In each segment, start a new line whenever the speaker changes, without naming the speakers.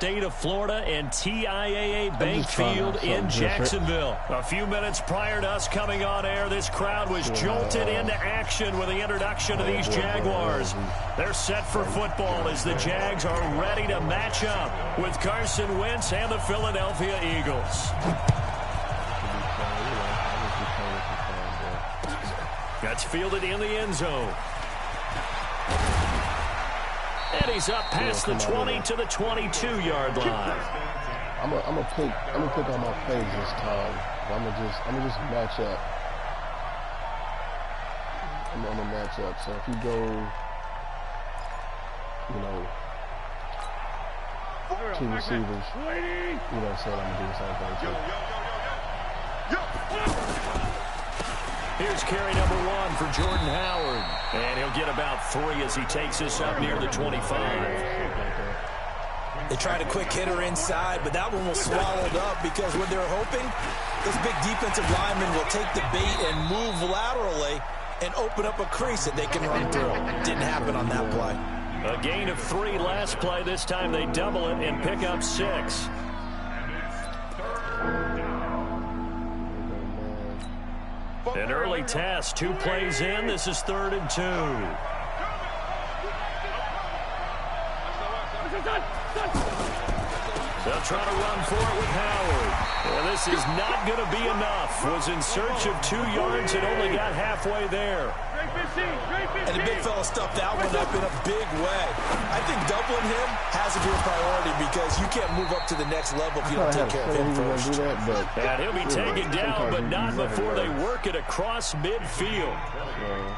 state of Florida and TIAA Bank Field in Jacksonville. A few minutes prior to us coming on air, this crowd was jolted into action with the introduction of these Jaguars. They're set for football as the Jags are ready to match up with Carson Wentz and the Philadelphia Eagles. That's fielded in the end zone. And he's up past the 20 to the 22-yard line.
I'm gonna pick on my plays this time. I'm gonna just match up. I'm gonna match up. So if you go, you know, two receivers, you know what I'm saying? I'm gonna do the same thing too.
Here's carry number 1 for Jordan Howard. And he'll get about 3 as he takes this up near the 25.
They tried a quick hitter inside, but that one was swallowed up because what they're hoping, this big defensive lineman will take the bait and move laterally and open up a crease that they can run through. Didn't happen on that play.
A gain of 3 last play. This time they double it and pick up 6. An early test, 2 plays in. This is 3rd and 2. They'll try to run for it with Howard. And this is not going to be enough. Was in search of 2 yards and only got halfway there.
And the big fella stuffed that one up in a big way. I think doubling him has to be a priority because you can't move up to the next level if you don't take care of him first.
And he'll be taken down, but not before they work it across midfield.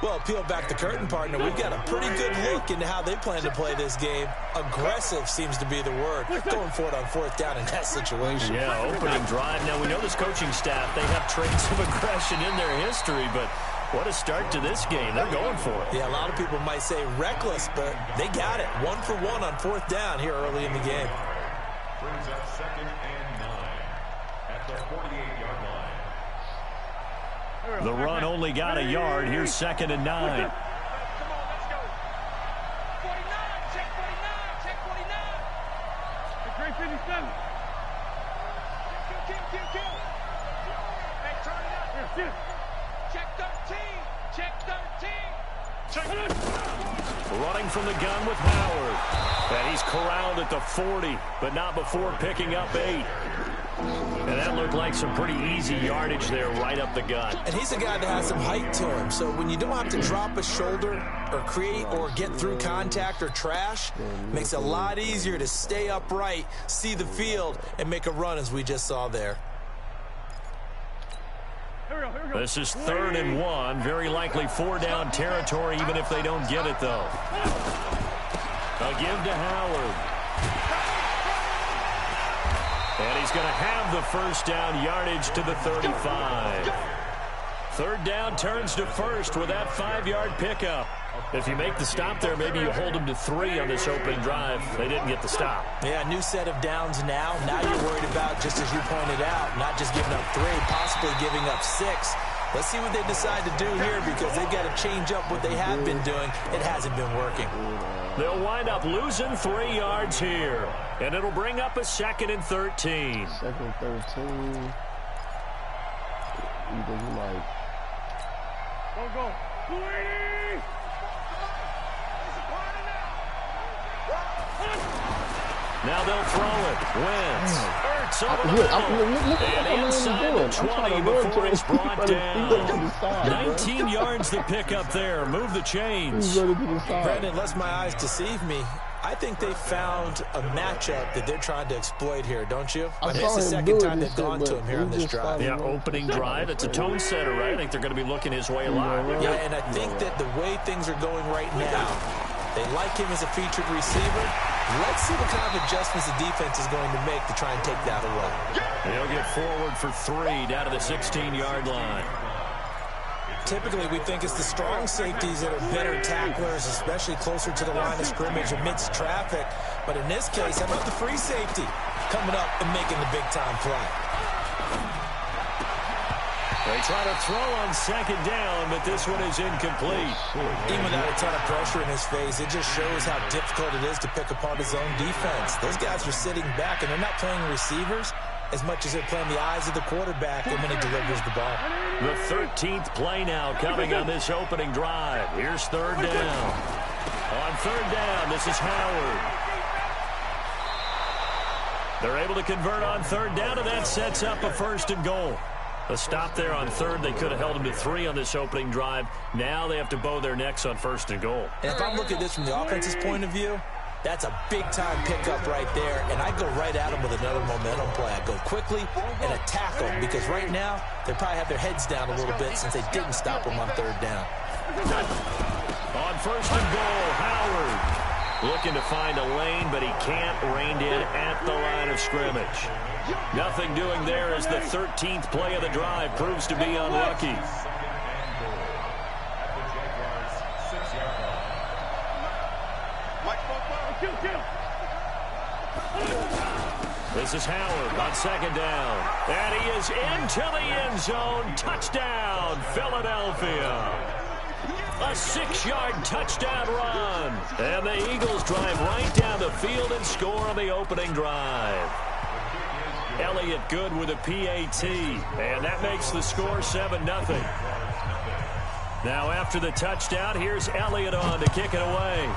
Well, peel back the curtain, partner. We've got a pretty good look into how they plan to play this game. Aggressive seems to be the word. Going for it on 4th down in that situation.
Yeah, opening drive. Now, we know this coaching staff, they have traits of aggression in their history, but what a start to this game. They're going for it.
Yeah, a lot of people might say reckless, but they got it. 1 for 1 on 4th down here early in the game.
Brings up 2nd and 9 at the 48-yard line.
The run only got a yard. Here's 2nd and 9.
Come on, let's go. 49, check 49, check 49. It's great 57. Kill. Hey, turn it up. Here. Check 13. Check 13.
Running from the gun with Howard. And he's corralled at the 40, but not before picking up 8. And that looked like some pretty easy yardage there right up the gut.
And he's a guy that has some height to him, so when you don't have to drop a shoulder or create or get through contact or trash, makes it a lot easier to stay upright, see the field, and make a run as we just saw there.
This is 3rd and 1. Very likely 4-down territory, even if they don't get it, though. A give to Howard. And he's going to have the 1st down yardage to the 35. 3rd down turns to 1st with that 5-yard pickup. If you make the stop there, maybe you hold them to 3 on this opening drive. They didn't get the stop.
Yeah, new set of downs now. Now you're worried about, just as you pointed out, not just giving up 3, possibly giving up 6. Let's see what they decide to do here because they've got to change up what they have been doing. It hasn't been working.
They'll wind up losing 3 yards here. And it'll bring up a 2nd and 13.
2nd and 13. You think he might...
Go. 280.
Now they'll throw it. Wentz. Hurts over the middle. And inside the 20 before he's brought down. 19 yards to pick up there. Move the chains.
Brandon, unless my eyes deceive me, I think they found a matchup that they're trying to exploit here, don't you? It's the second time they've gone to him here on this drive.
Yeah, opening drive. It's a tone setter, right? I think they're going to be looking his way a lot.
Yeah, and I think that the way things are going right now, they like him as a featured receiver. Let's see what kind of adjustments the defense is going to make to try and take that away.
He'll get forward for 3 down to the 16-yard line.
Typically, we think it's the strong safeties that are better tacklers, especially closer to the line of scrimmage amidst traffic. But in this case, how about the free safety coming up and making the big-time play?
They try to throw on second down, but this one is incomplete.
Even without a ton of pressure in his face, it just shows how difficult it is to pick apart his own defense. Those guys are sitting back, and they're not playing receivers as much as they're playing the eyes of the quarterback and when he delivers the ball.
The 13th play now coming on this opening drive. Here's third down. On third down, this is Howard. They're able to convert on third down, and that sets up a first and goal. A stop there on third. They could have held him to 3 on this opening drive. Now they have to bow their necks on first and goal.
And if I'm looking at this from the offense's point of view, that's a big-time pickup right there, and I go right at them with another momentum play. I go quickly and attack them because right now they probably have their heads down a little bit since they didn't stop them on third down.
On first and goal, Howard looking to find a lane, but he can't. Reined in at the line of scrimmage. Nothing doing there as the 13th play of the drive proves to be unlucky. This is Howard on second down. And he is into the end zone. Touchdown, Philadelphia. A 6-yard touchdown run. And the Eagles drive right down the field and score on the opening drive. Elliott good with a PAT. And that makes the score 7-0. Now after the touchdown, here's Elliott on to kick it away.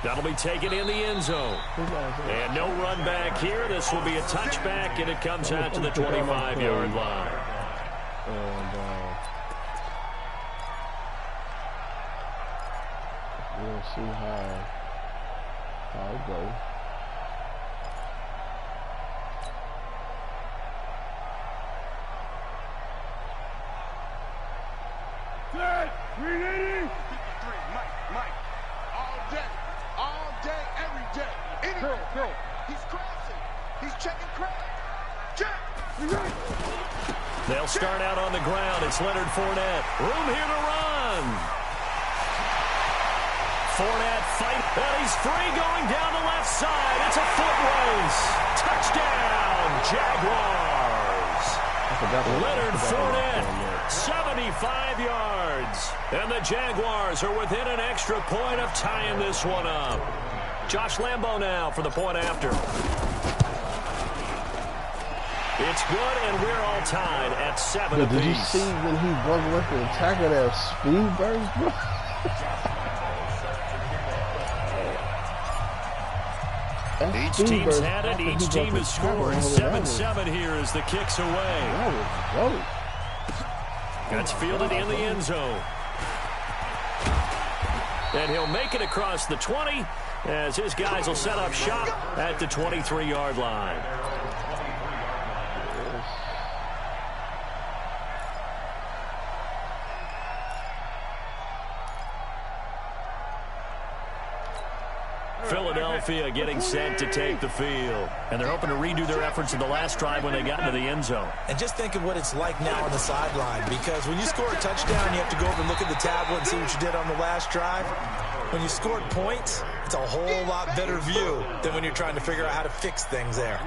That'll be taken in the end zone. And no run back here. This will be a touchback, and it comes out to the 25-yard line.
We'll see how it goes.
Good. 380. Mike. All day, every day. Curl. He's crossing. He's checking crack. Check.
They'll start out on the ground. It's Leonard Fournette. Room here to run. Fournette fight. And he's free going down the left side. It's a foot race. Touchdown, Jaguars. Leonard Fournette, 75 yards. And the Jaguars are within an extra point of tying this one up. Josh Lambo now for the point after. It's good, and we're all tied at 7 apiece.
Did you see when he broke with the attacker that speed burst, bro?
Each team's had it. Each team has scored. 7-7 here as the kick's away. That's fielded in the end zone. And he'll make it across the 20 as his guys will set up shop at the 23-yard line. Philadelphia getting set to take the field. And they're hoping to redo their efforts in the last drive when they got into the end zone.
And just think of what it's like now on the sideline, because when you score a touchdown, you have to go over and look at the tablet and see what you did on the last drive. When you scored points, it's a whole lot better view than when you're trying to figure out how to fix things there.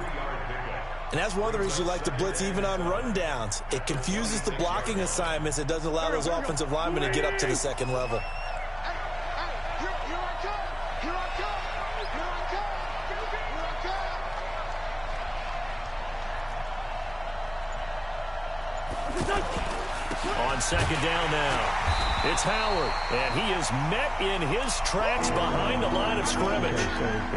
And that's one of the reasons you like to blitz even on rundowns. It confuses the blocking assignments. It doesn't allow those offensive linemen to get up to the second level.
On second down now, it's Howard, and he is met in his tracks behind the line of scrimmage.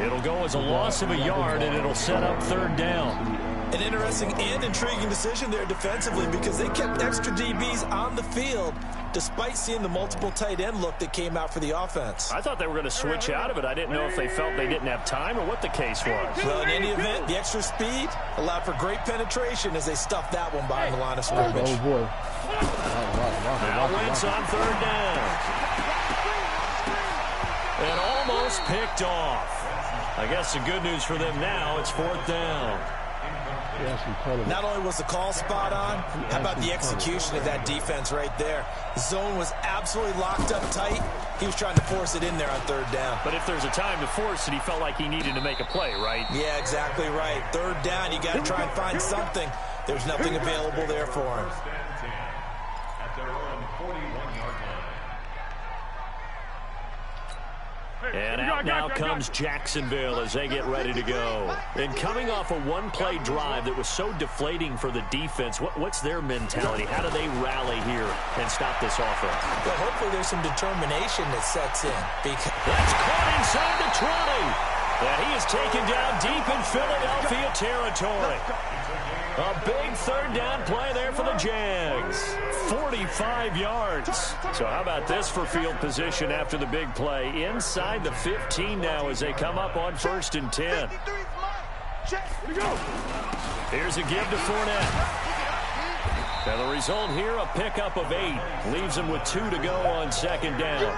It'll go as a loss of a yard, and it'll set up third down.
An interesting and intriguing decision there defensively, because they kept extra DBs on the field despite seeing the multiple tight end look that came out for the offense.
I thought they were going to switch out of it. I didn't know if they felt they didn't have time or what the case was.
Well, in any event, the extra speed allowed for great penetration as they stuffed that one behind the line of scrimmage.
Oh, boy.
Now Wentz on third down. And almost picked off. I guess the good news for them now, it's fourth down.
Not only was the call spot on, how about the execution of that defense right there? The zone was absolutely locked up tight. He was trying to force it in there on third down.
But if there's a time to force it, he felt like he needed to make a play, right?
Yeah, exactly right. Third down, you got to try and find something. There's nothing available there for him.
At their own 41-yard line.
And out now comes Jacksonville as they get ready to go. And coming off a one-play drive that was so deflating for the defense, what's their mentality? How do they rally here and stop this offense?
Well, hopefully there's some determination that sets in.
That's caught inside the 20. And he is taken down deep in Philadelphia territory. A big third down play there for the Jags. 45 yards. So how about this for field position after the big play? Inside the 15 now as they come up on 1st and 10. Here's a give to Fournette. And the result here, a pickup of 8. Leaves him with 2 to go on 2nd down.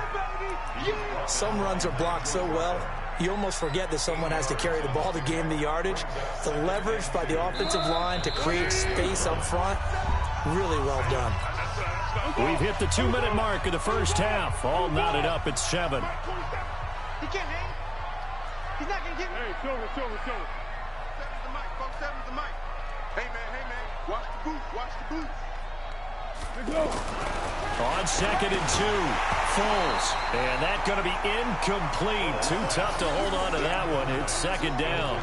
Some runs are blocked so well, you almost forget that someone has to carry the ball to gain the yardage. The leverage by the offensive line to create space up front, really well done.
We've hit the 2-minute mark of the first half. All knotted up at 7.
He can't hang. He's not going to get me. Hey, Silver. 7's the mic, folks. 7's the mic. Hey, man. Watch the boots. Let's go.
On 2nd and 2, Foles. And that's going to be incomplete. Too tough to hold on to that one. It's 2nd down.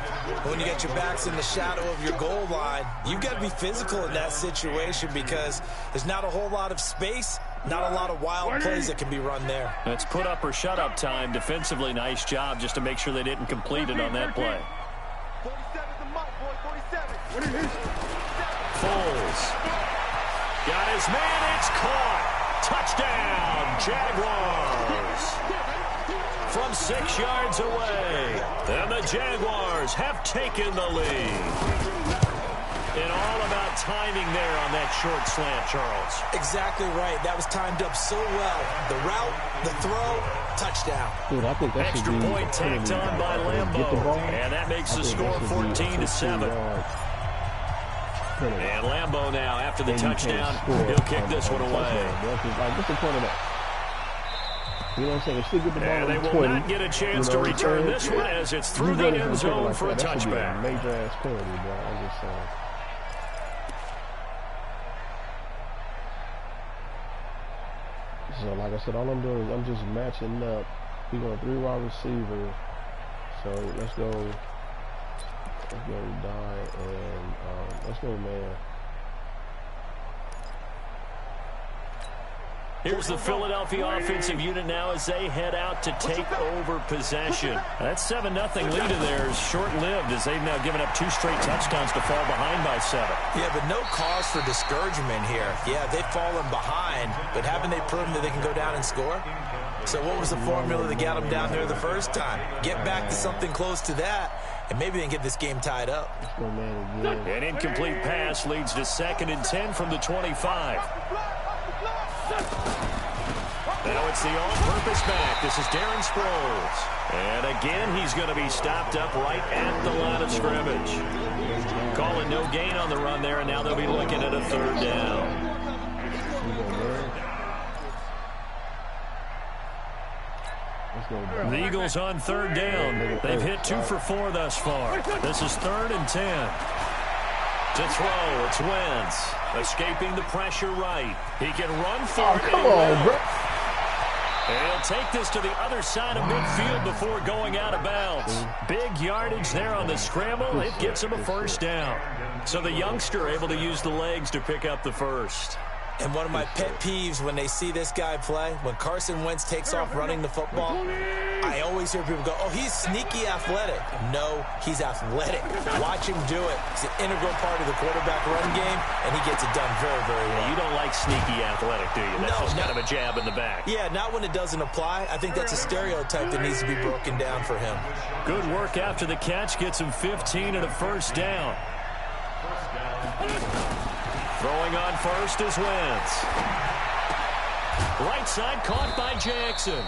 When you get your backs in the shadow of your goal line, you've got to be physical in that situation because there's not a whole lot of space, not a lot of wild plays that can be run there.
It's put up or shut up time. Defensively, nice job just to make sure they didn't complete it on that play.
47's the mic, boy. 47.
Foles. Got his man, it's caught. Touchdown, Jaguars. From 6 yards away. And the Jaguars have taken the lead. And all about timing there on that short slant, Charles.
Exactly right. That was timed up so well. The route, the throw, touchdown.
Dude, I think that
Extra point tacked on by Lambeau. And that makes the score 14-7. And Lambeau now, after the touchdown, he'll kick this one away.
What's the point of that? You know what I'm saying? They still get the ball.
And they will not get a chance to return this one as it's through the end zone for a touchback.
Major ass penalty, bro. I'm just saying. So, like I said, all I'm doing is I'm just matching up. We're going 3 wide receiver. So let's go. Let's go, die, and let's go, man.
Here's the Philadelphia offensive unit now as they head out to take over possession. That 7-0 lead of theirs short-lived as they've now given up 2 straight touchdowns to fall behind by 7.
Yeah, but no cause for discouragement here. Yeah, they've fallen behind, but haven't they proven that they can go down and score? So what was the formula that got them down there the first time? Get back to something close to that, and maybe they can get this game tied up.
An incomplete pass leads to 2nd and 10 from the 25. Now it's the all-purpose back. This is Darren Sproles. And again, he's going to be stopped up right at the line of scrimmage. Calling no gain on the run there, and now they'll be looking at a 3rd down. The Eagles on 3rd down. They've hit 2 for 4 thus far. This is 3rd and 10. To throw, it's Wentz. Escaping the pressure right. He can run for it.
Come on, bro.
And he'll take this to the other side of midfield before going out of bounds. Big yardage there on the scramble. It gets him a 1st down. So the youngster able to use the legs to pick up the 1st.
And one of my pet peeves when they see this guy play, when Carson Wentz takes off running the football, I always hear people go, oh, he's sneaky athletic. No, he's athletic. Watch him do it. He's an integral part of the quarterback run game, and he gets it done very, very well.
You don't like sneaky athletic, do you? That's just kind of a jab in the back.
Yeah, not when it doesn't apply. I think that's a stereotype that needs to be broken down for him.
Good work after the catch. Gets him 15 and a 1st down. Throwing on 1st is Wentz. Right side caught by Jackson.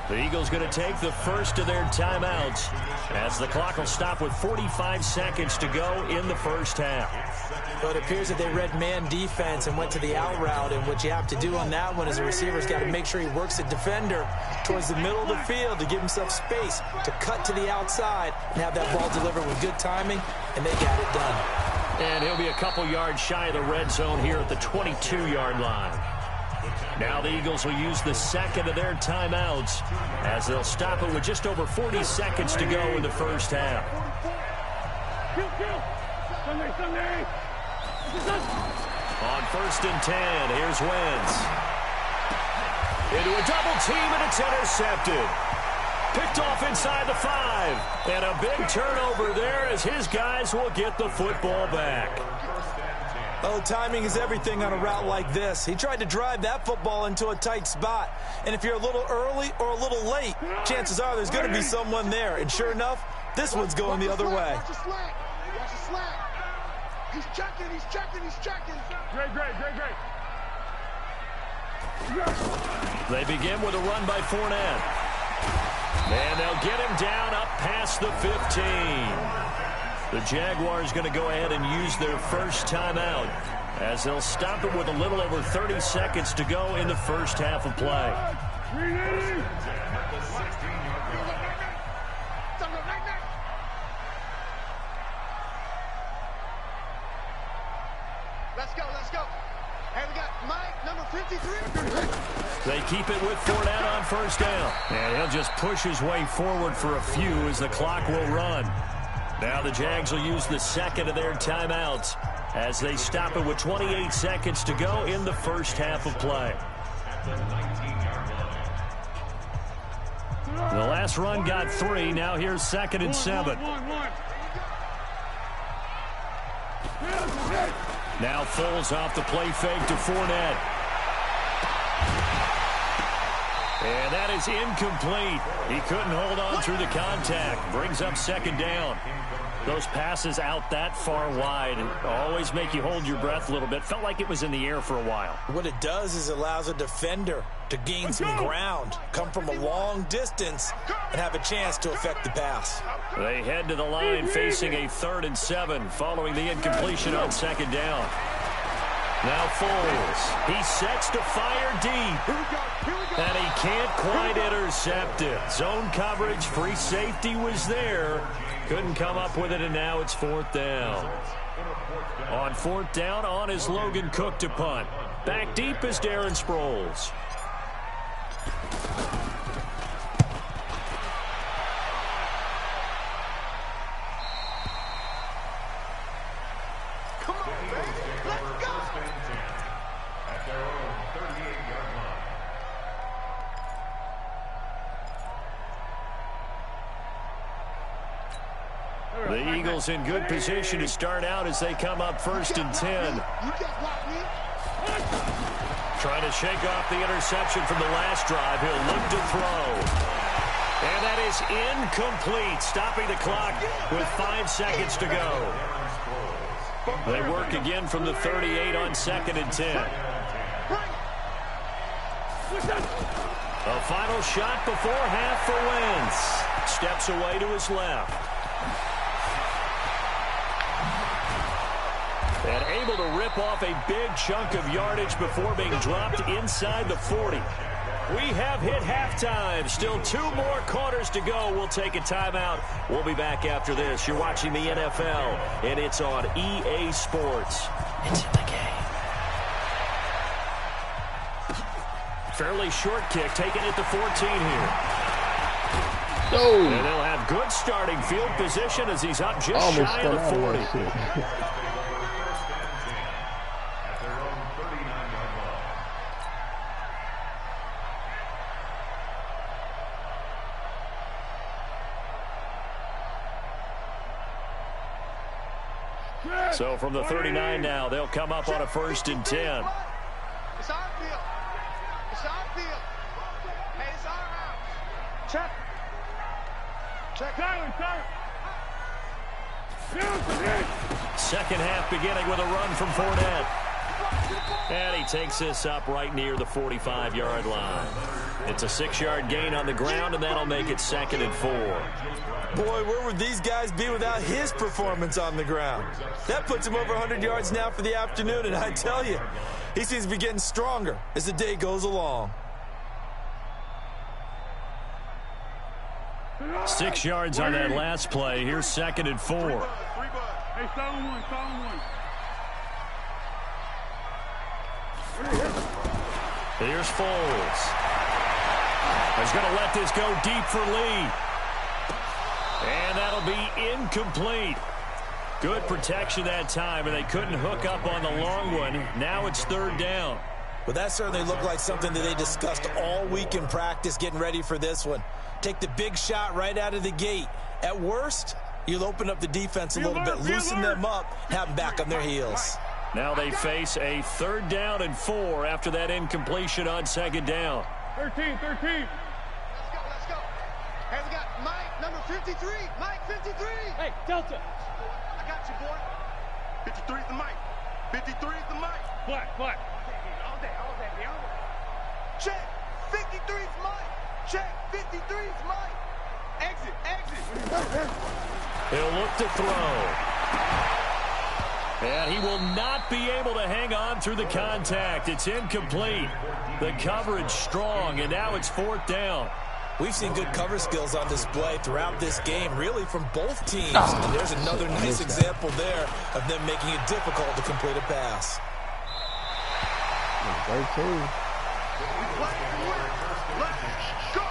The Eagles going to take the first of their timeouts as the clock will stop with 45 seconds to go in the first half.
But it appears that they read man defense and went to the out route, and what you have to do on that one is the receiver's got to make sure he works the defender towards the middle of the field to give himself space to cut to the outside and have that ball delivered with good timing, and they got it done.
And he'll be a couple yards shy of the red zone here at the 22-yard line. Now the Eagles will use the second of their timeouts as they'll stop it with just over 40 seconds to go in the first half. On 1st and 10, here's Wentz. Into a double team, and it's intercepted. Picked off inside the 5. And a big turnover there as his guys will get the football back.
Oh, timing is everything on a route like this. He tried to drive that football into a tight spot. And if you're a little early or a little late, chances are there's going to be someone there. And sure enough, this one's going the other way.
Watch the slack. Watch the slack. He's checking, he's checking, he's checking. Great.
They begin with a run by Fournette. And they'll get him down up past the 15. The Jaguars going to go ahead and use their first timeout as they'll stop it with a little over 30 seconds to go in the first half of play.
Let's go. Hey, we got Mike, number 53.
They keep it with Fournette on first down. And he'll just push his way forward for a few as the clock will run. Now the Jags will use the second of their timeouts as they stop it with 28 seconds to go in the first half of play. The last run got 3. Now here's 2nd and 7. Now Foles off the play fake to Fournette. And that is incomplete. He couldn't hold on through the contact. Brings up 2nd down. Those passes out that far wide and always make you hold your breath a little bit. Felt like it was in the air for a while.
What it does is it allows a defender to gain some ground, come from a long distance, and have a chance to affect the pass.
They head to the line facing a 3rd and 7 following the incompletion on 2nd down. Now Foles. He sets to fire deep. And he can't quite intercept it. Zone coverage, free safety was there. Couldn't come up with it, and now it's 4th down. On 4th down, on is Logan Cook to punt. Back deep is Darren Sproles.
Come on, baby. Let's go.
At their own 38-yard line.
The Eagles in good position to start out as they come up 1st and 10. Trying to shake off the interception from the last drive. He'll look to throw. And that is incomplete, stopping the clock with 5 seconds to go. They work again from the 38 on 2nd and 10. A final shot before half for Wentz. Steps away to his left. And able to rip off a big chunk of yardage before being dropped inside the 40. We have hit halftime. Still 2 more quarters to go. We'll take a timeout. We'll be back after this. You're watching the NFL, and it's on EA Sports. It's in the game. Fairly short kick, taken at the 14 here.
No.
And they'll have good starting field position as he's up just shy of the 40. So from the 39 now, they'll come up on a 1st and 10.
It's our field. It's our field. Hey, it's our house. Check.
Second half beginning with a run from Fournette. And he takes this up right near the 45-yard line. It's a 6-yard gain on the ground, and that'll make it 2nd and 4.
Boy, where would these guys be without his performance on the ground? That puts him over 100 yards now for the afternoon, and I tell you, he seems to be getting stronger as the day goes along.
6 yards on that last play. Here's 2nd and 4.
Hey, solid one, solid one.
Here's Foles. He's going to let this go deep for Lee. And that'll be incomplete. Good protection that time, and they couldn't hook up on the long one. Now it's 3rd down.
Well, that certainly looked like something that they discussed all week in practice getting ready for this one. Take the big shot right out of the gate. At worst, you'll open up the defense a little bit, loosen them up, have them back on their heels.
Now they face a 3rd down and 4 after that incompletion on 2nd down.
13.
Let's go. Hey, we got Mike, number 53. Mike, 53.
Hey, Delta.
I got you, boy.
53 is the mic. 53 is the mic.
Black.
All day. Check. 53 is Mike. Check. 53 is Mike. Exit.
He'll look to throw. And he will not be able to hang on through the contact. It's incomplete. The coverage strong, and now it's 4th down.
We've seen good cover skills on display throughout this game, really from both teams. And there's another nice example there of them making it difficult to complete a pass.
13.
Let's go.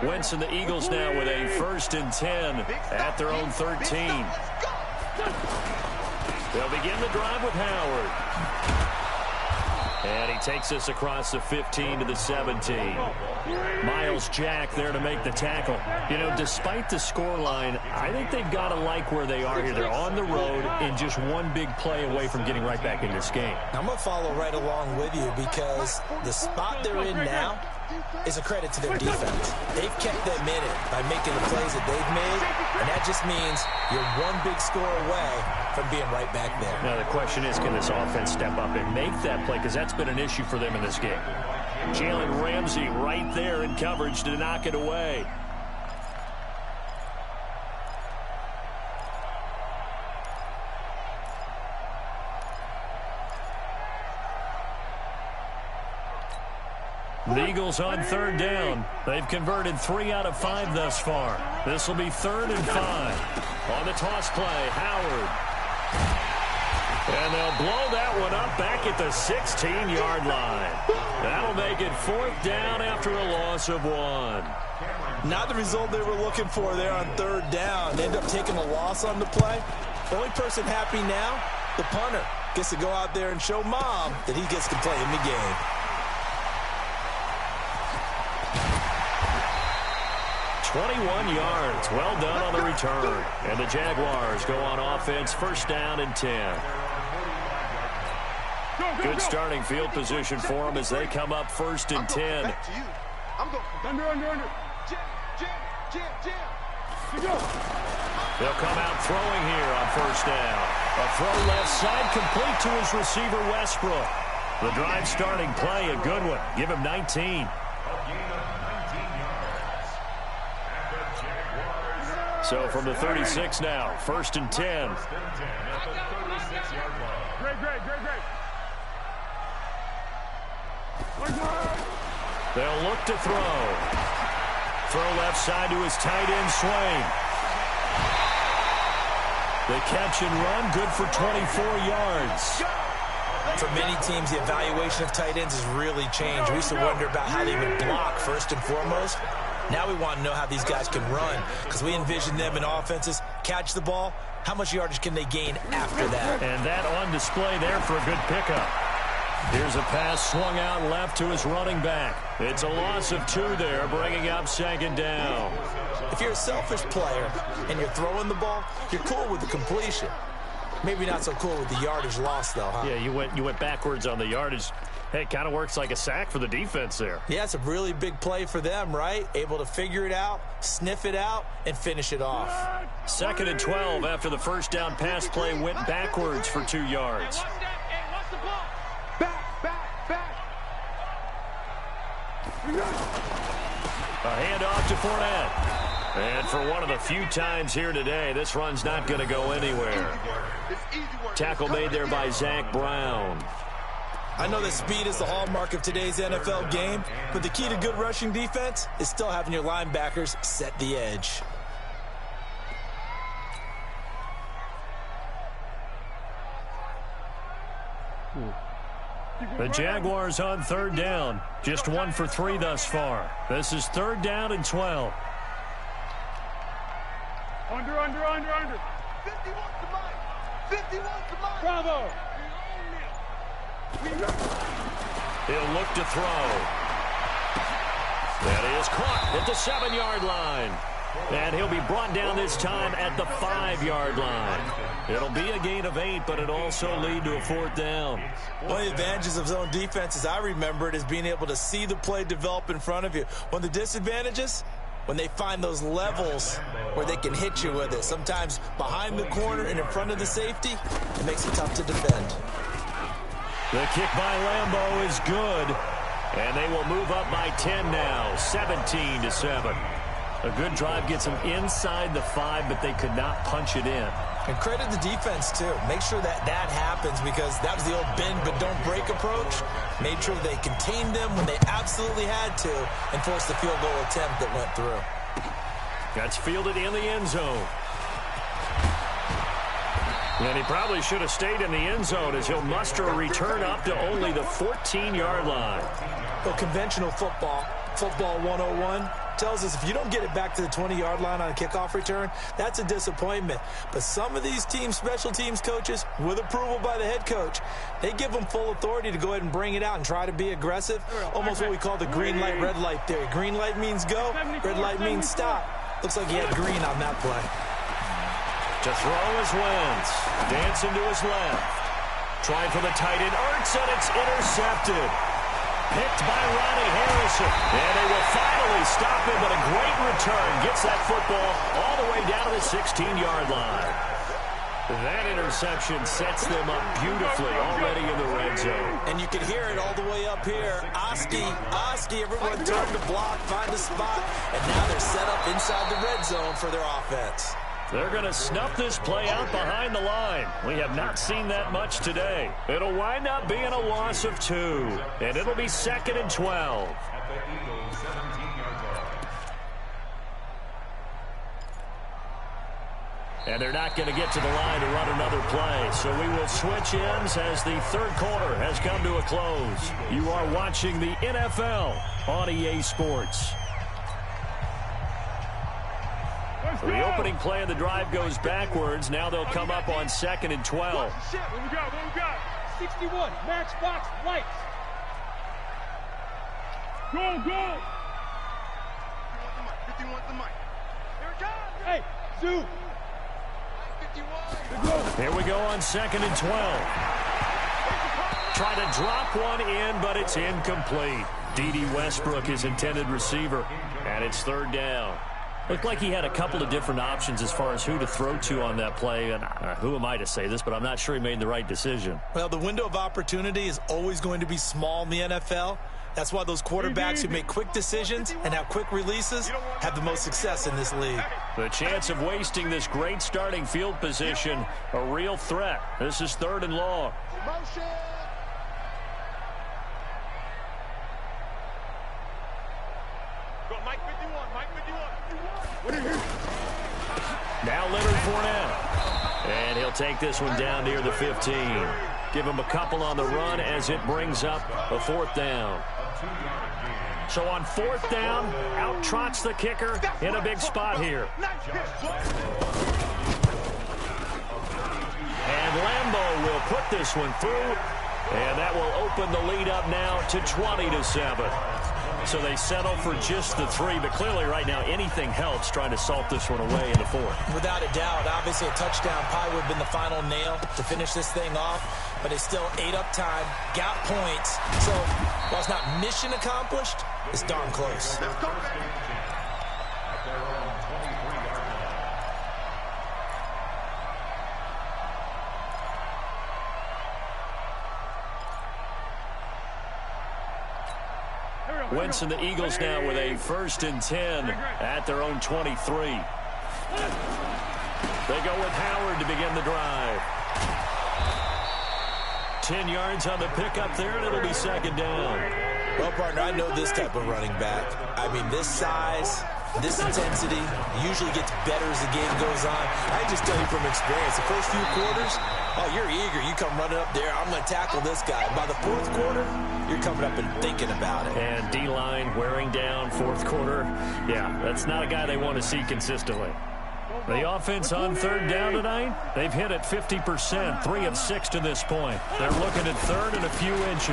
Wentz and the Eagles now with a 1st and 10 at their own 13. They'll begin the drive with Howard. And he takes this across the 15 to the 17. Miles Jack there to make the tackle. You know, despite the scoreline, I think they've got to like where they are here. They're on the road and just one big play away from getting right back in this game.
I'm going to follow right along with you because the spot they're in now is a credit to their defense. They've kept them in it by making the plays that they've made, and that just means you're one big score away from being right back there.
Now the question is, can this offense step up and make that play? Because that's been an issue for them in this game. Jalen Ramsey right there in coverage to knock it away. The Eagles on 3rd down. They've converted 3 out of 5 thus far. This will be 3rd and 5. On the toss play, Howard. And they'll blow that one up back at the 16-yard line. That'll make it 4th down after a loss of 1.
Not the result they were looking for there on 3rd down. They end up taking a loss on the play. The only person happy now, the punter, gets to go out there and show Mom that he gets to play in the game.
21 yards. Well done on the return. And the Jaguars go on offense, 1st down and 10. Good starting field position for them as they come up 1st and 10.
I'm going. Under. Jam.
They'll come out throwing here on 1st down. A throw left side complete to his receiver, Westbrook. The drive starting play, a good one. Give him 19. So from the 36 now, 1st and 10.
Great.
They'll look to throw. Throw left side to his tight end, Swain. The catch and run, good for 24 yards.
For many teams, the evaluation of tight ends has really changed. We used to wonder about how they would block first and foremost. Now we want to know how these guys can run because we envision them in offenses, catch the ball, how much yardage can they gain after that?
And that on display there for a good pickup. Here's a pass swung out left to his running back. It's a loss of 2 there, bringing up 2nd down.
If you're a selfish player and you're throwing the ball, you're cool with the completion. Maybe not so cool with the yardage loss, though, huh?
Yeah, you went backwards on the yardage. Hey, it kind of works like a sack for the defense there.
Yeah, it's a really big play for them, right? Able to figure it out, sniff it out, and finish it off.
2nd and 12 after the first down pass play went backwards for 2 yards.
Back.
A handoff to Fournette. And for one of the few times here today, this run's not going to go anywhere. Tackle made there by Zach Brown.
I know that speed is the hallmark of today's NFL game, but the key to good rushing defense is still having your linebackers set the edge.
The Jaguars on 3rd down. Just 1 for 3 thus far. This is 3rd down and 12.
Under. 51 to Mike. 51 to Mike. Bravo.
He'll look to throw. That is caught at the 7-yard line. And he'll be brought down this time at the 5-yard line. It'll be a gain of 8, but it also lead to a 4th down.
One of the advantages of zone defense, as I remember it, is being able to see the play develop in front of you. One of the disadvantages, when they find those levels where they can hit you with it. Sometimes behind the corner and in front of the safety, it makes it tough to defend.
The kick by Lambeau is good, and they will move up by 10 now, 17-7. A good drive gets them inside the 5, but they could not punch it in.
And credit the defense, too. Make sure that happens, because that was the old bend but don't break approach. Made sure they contained them when they absolutely had to and forced the field goal attempt that went through.
That's fielded in the end zone. And he probably should have stayed in the end zone, as he'll muster a return up to only the 14-yard line.
Well, conventional football 101, tells us if you don't get it back to the 20-yard line on a kickoff return, that's a disappointment. But some of these teams, special teams coaches, with approval by the head coach, they give them full authority to go ahead and bring it out and try to be aggressive. Almost what we call the green light, red light theory. Green light means go, red light means stop. Looks like he had green on that play.
To throw is Wentz. Dancing to his left. Trying for the tight end, Ertz, and it's intercepted. Picked by Ronnie Harrison. And they will finally stop him, but a great return gets that football all the way down to the 16-yard line. That interception sets them up beautifully already in the red zone.
And you can hear it all the way up here. Oski, everyone turned to block, find a spot, and now they're set up inside the red zone for their offense.
They're going to snuff this play out behind the line. We have not seen that much today. It'll wind up being a loss of 2, and it'll be 2nd and 12. And they're not going to get to the line to run another play. So we will switch ends as the 3rd quarter has come to a close. You are watching the NFL on EA Sports. The opening play of the drive goes backwards. Now they'll come up on 2nd and 12.
What we got? 61, matchbox, lights. Go! 51 to Mike. Here it comes. Hey, Zoo. 51.
Here we go on 2nd and 12. Try to drop one in, but it's incomplete. D.D. Westbrook is intended receiver, and it's 3rd down. Looked like he had a couple of different options as far as who to throw to on that play. And who am I to say this, but I'm not sure he made the right decision.
Well, the window of opportunity is always going to be small in the NFL. That's why those quarterbacks who make quick decisions and have quick releases have the most success in this league.
The chance of wasting this great starting field position, a real threat. This is 3rd and long.
Motion. Go, Mike 51.
Now Leonard Fournette. And he'll take this one down near the 15. Give him a couple on the run as it brings up a 4th down. So on 4th down, out trots the kicker in a big spot here. And Lambeau will put this one through. And that will open the lead up now to 20-7. So they settle for just the 3, but clearly right now anything helps trying to salt this one away in the 4th.
Without a doubt, obviously a touchdown probably would have been the final nail to finish this thing off, but it's still ate up time, got points. So while it's not mission accomplished, it's darn close.
At their own 23-yard line.
Wentz and the Eagles now with a 1st and 10 at their own 23. They go with Howard to begin the drive. 10 yards on the pickup there, and it'll be 2nd down.
Well, partner, I know this type of running back. I mean, this size, this intensity usually gets better as the game goes on. I can just tell you from experience, the first few quarters, oh, you're eager. You come running up there, I'm going to tackle this guy. By the 4th quarter, you're coming up and thinking about it.
And D-line wearing down 4th quarter. Yeah, that's not a guy they want to see consistently. The offense on 3rd down tonight, they've hit it 50%, 3 of 6 to this point. They're looking at 3rd and a few inches.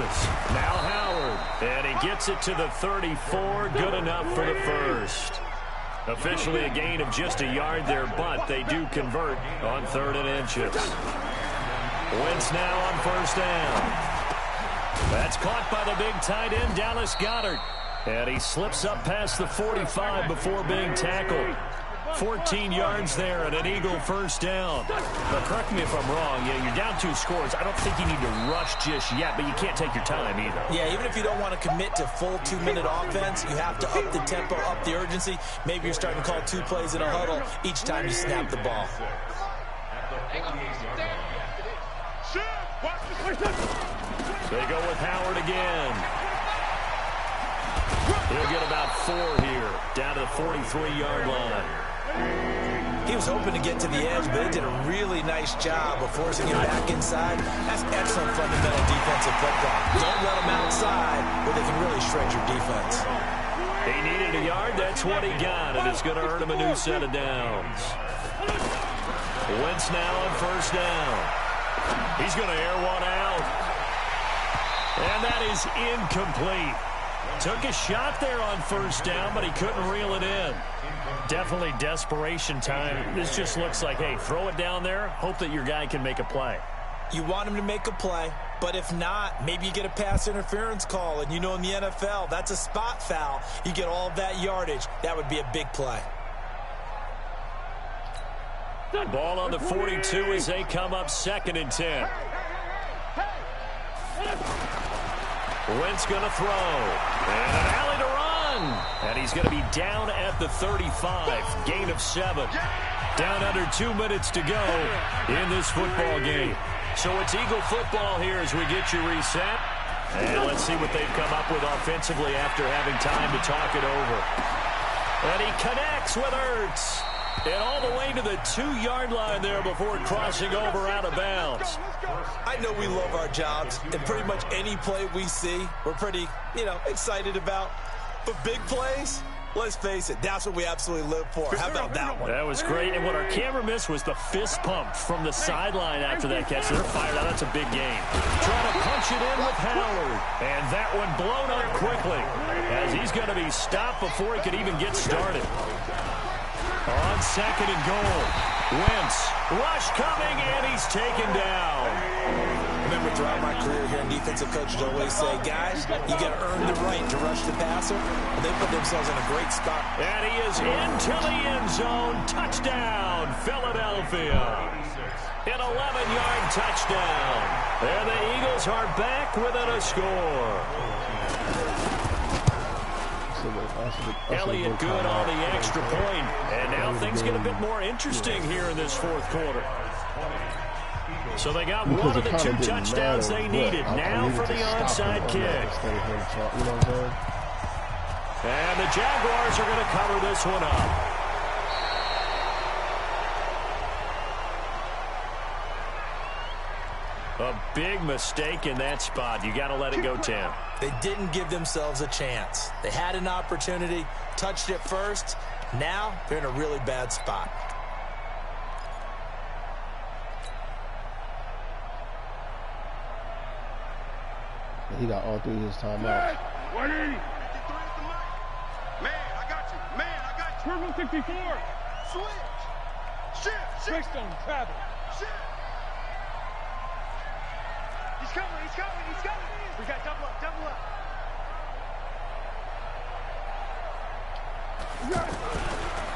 Now Howard, and he gets it to the 34, good enough for the 1st. Officially a gain of just a yard there, but they do convert on 3rd and inches. Wentz now on 1st down. That's caught by the big tight end, Dallas Goedert. And he slips up past the 45 before being tackled. 14 yards there and an Eagle 1st down. But correct me if I'm wrong. Yeah, you're down 2 scores. I don't think you need to rush just yet, but you can't take your time either.
Yeah, even if you don't want to commit to full 2-minute offense, you have to up the tempo, up the urgency. Maybe you're starting to call 2 plays in a huddle each time you snap the ball.
They go with Howard again. He'll get about 4 here, down to the 43-yard line.
He was hoping to get to the edge, but they did a really nice job of forcing him back inside. That's excellent fundamental defensive football. Don't let him outside where they can really shred your defense.
He needed a yard. That's what he got, and it's going to earn him a new set of downs. Wentz now on 1st down. He's going to air one out. And that is incomplete. Took a shot there on 1st down, but he couldn't reel it in. Definitely desperation time. This just looks like, hey, throw it down there, hope that your guy can make a play.
You want him to make a play, but if not, maybe you get a pass interference call, and you know in the NFL, that's a spot foul. You get all of that yardage. That would be a big play.
Ball on the 42 as they come up 2nd and 10. Wentz going to throw. And an alley to run. And he's going to be down at the 35. Gain of 7. Down under 2 minutes to go in this football game. So it's Eagle football here as we get you reset. And let's see what they've come up with offensively after having time to talk it over. And he connects with Ertz. And all the way to the 2-yard line there before crossing over out of bounds.
I know we love our jobs, and pretty much any play we see, we're pretty, excited about. But big plays, let's face it, that's what we absolutely live for. How about that one?
That was great. And what our camera missed was the fist pump from the sideline after that catch. They're fired out. That's a big game. Trying to punch it in with Howard. And that one blown up quickly as he's going to be stopped before he could even get started. On 2nd and goal. Wentz, rush coming, and he's taken down.
Remember, throughout my career here in defensive coaches always say, guys, you got to earn the right to rush the passer. Well, they put themselves in a great spot.
And he is into the end zone. Touchdown, Philadelphia. An 11-yard touchdown. And the Eagles are back within a score. Elliott good on the extra point. And now things get a bit more interesting here in this 4th quarter. So they got one of the 2 touchdowns they needed. Now for the onside kick. And the Jaguars are going to cover this one up. A big mistake in that spot. You got to let it go, Tim.
They didn't give themselves a chance. They had an opportunity, touched it first. Now they're in a really bad spot.
He got all 3 of his timeouts.
Purple 64. Switch. Shift. Breakstone travel. Shift. He's coming. We got double up.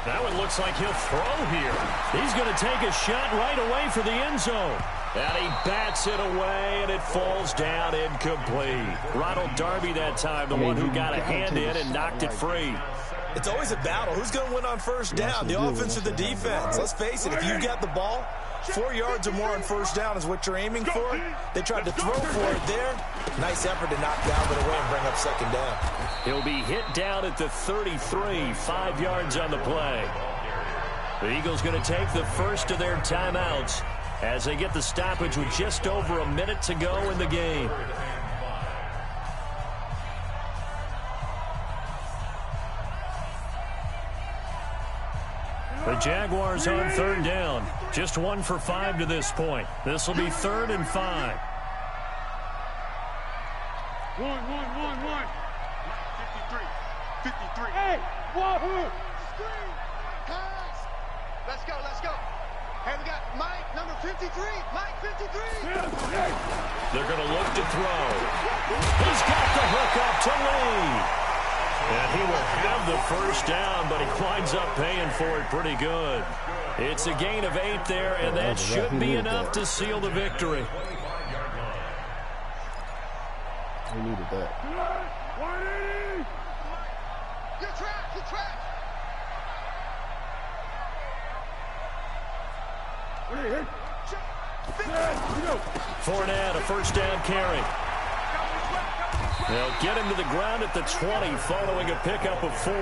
That one looks like he'll throw here. He's going to take a shot right away for the end zone. And he bats it away, and it falls down incomplete. Ronald Darby that time, the one who got a hand in and knocked it free.
It's always a battle. Who's going to win on first down, the offense or the defense? Let's face it, if you got the ball, 4 yards or more on first down is what you're aiming for. They tried to throw for it there. Nice effort to knock Dalvin away and bring up second down.
He'll be hit down at the 33, 5 yards on the play. The Eagles going to take the first of their timeouts as they get the stoppage with just over a minute to go in the game. The Jaguars on third down. Just 1 for 5 to this point. This will be 3rd and 5.
One. 53. Hey, Wahoo! Screen. Pass. Let's go. Hey, we got Mike, number 53. Mike, 53.
They're going to look to throw. He's got the hook up to Lee. And he will have the first down, but he winds up paying for it pretty good. It's a gain of 8 there, and that should be enough to seal the victory.
We needed that.
180.
Good track.
Fournette, a first down carry. They'll get him to the ground at the 20 following a pickup of 4.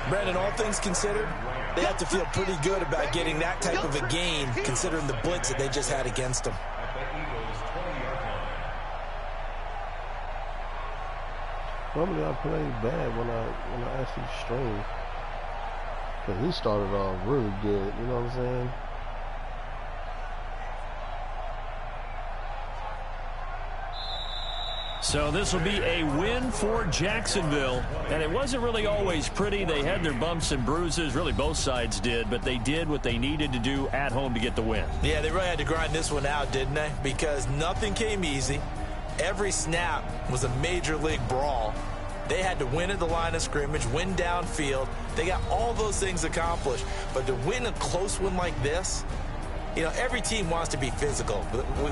Brandon, all things considered, they have to feel pretty good about getting that type of a gain considering the blitz that they just had against them.
Normally I play bad when I actually string. Because he started off really good, you know what I'm saying?
So this will be a win for Jacksonville. And it wasn't really always pretty. They had their bumps and bruises. Really, both sides did. But they did what they needed to do at home to get the win.
Yeah, they really had to grind this one out, didn't they? Because nothing came easy. Every snap was a major league brawl. They had to win at the line of scrimmage, win downfield. They got all those things accomplished. But to win a close one like this, you know, every team wants to be physical.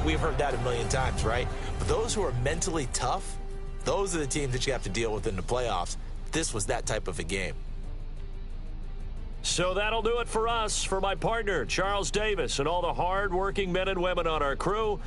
We've heard that a million times, right? But those who are mentally tough, those are the teams that you have to deal with in the playoffs. This was that type of a game.
So that'll do it for us. For my partner, Charles Davis, and all the hard-working men and women on our crew,